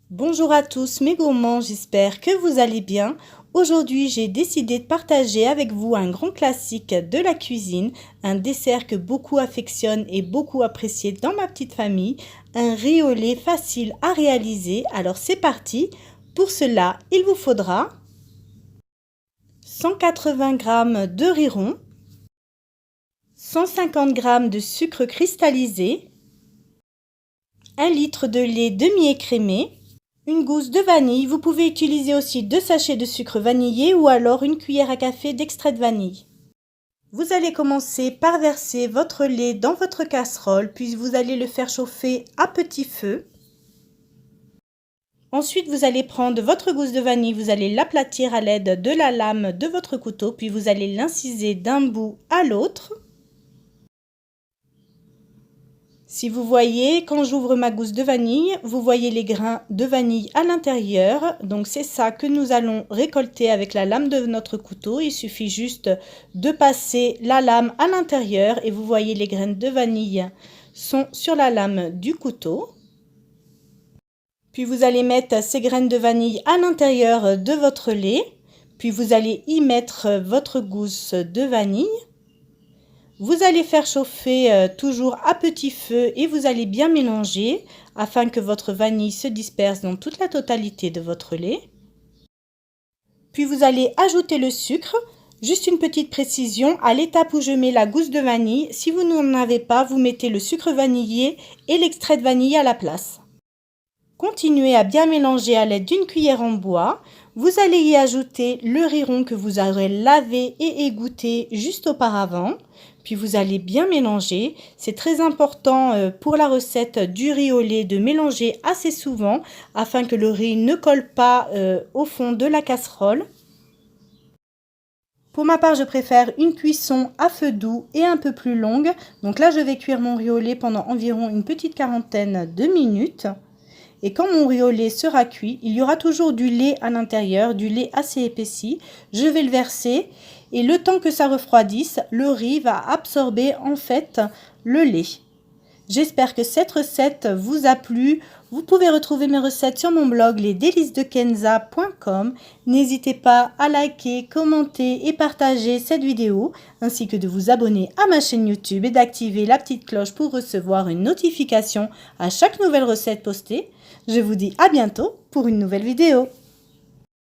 Bonjour à tous mes gourmands, j'espère que vous allez bien. Aujourd'hui, j'ai décidé de partager avec vous un grand classique de la cuisine, un dessert que beaucoup affectionnent et beaucoup apprécié dans ma petite famille, un riz au lait facile à réaliser. Alors c'est parti. Pour cela, il vous faudra 180 g de riz rond, 150 g de sucre cristallisé, 1 litre de lait demi-écrémé, une gousse de vanille. Vous pouvez utiliser aussi 2 sachets de sucre vanillé ou alors une cuillère à café d'extrait de vanille. Vous allez commencer par verser votre lait dans votre casserole, puis vous allez le faire chauffer à petit feu. Ensuite, vous allez prendre votre gousse de vanille, vous allez l'aplatir à l'aide de la lame de votre couteau, puis vous allez l'inciser d'un bout à l'autre. Si vous voyez, quand j'ouvre ma gousse de vanille, vous voyez les grains de vanille à l'intérieur. Donc c'est ça que nous allons récolter avec la lame de notre couteau. Il suffit juste de passer la lame à l'intérieur et vous voyez les graines de vanille sont sur la lame du couteau. Puis vous allez mettre ces graines de vanille à l'intérieur de votre lait. Puis vous allez y mettre votre gousse de vanille. Vous allez faire chauffer toujours à petit feu et vous allez bien mélanger afin que votre vanille se disperse dans toute la totalité de votre lait. Puis vous allez ajouter le sucre. Juste une petite précision, à l'étape où je mets la gousse de vanille, si vous n'en avez pas, vous mettez le sucre vanillé et l'extrait de vanille à la place. Continuez à bien mélanger à l'aide d'une cuillère en bois. Vous allez y ajouter le riz rond que vous aurez lavé et égoutté juste auparavant. Puis vous allez bien mélanger. C'est très important pour la recette du riz au lait de mélanger assez souvent afin que le riz ne colle pas au fond de la casserole. Pour ma part, je préfère une cuisson à feu doux et un peu plus longue. Donc là, je vais cuire mon riz au lait pendant environ une petite quarantaine de minutes. Et quand mon riz au lait sera cuit, il y aura toujours du lait à l'intérieur, du lait assez épaissi. Je vais le verser et le temps que ça refroidisse, le riz va absorber en fait le lait. J'espère que cette recette vous a plu. Vous pouvez retrouver mes recettes sur mon blog lesdelicesdekenza.com. N'hésitez pas à liker, commenter et partager cette vidéo, ainsi que de vous abonner à ma chaîne YouTube et d'activer la petite cloche pour recevoir une notification à chaque nouvelle recette postée. Je vous dis à bientôt pour une nouvelle vidéo.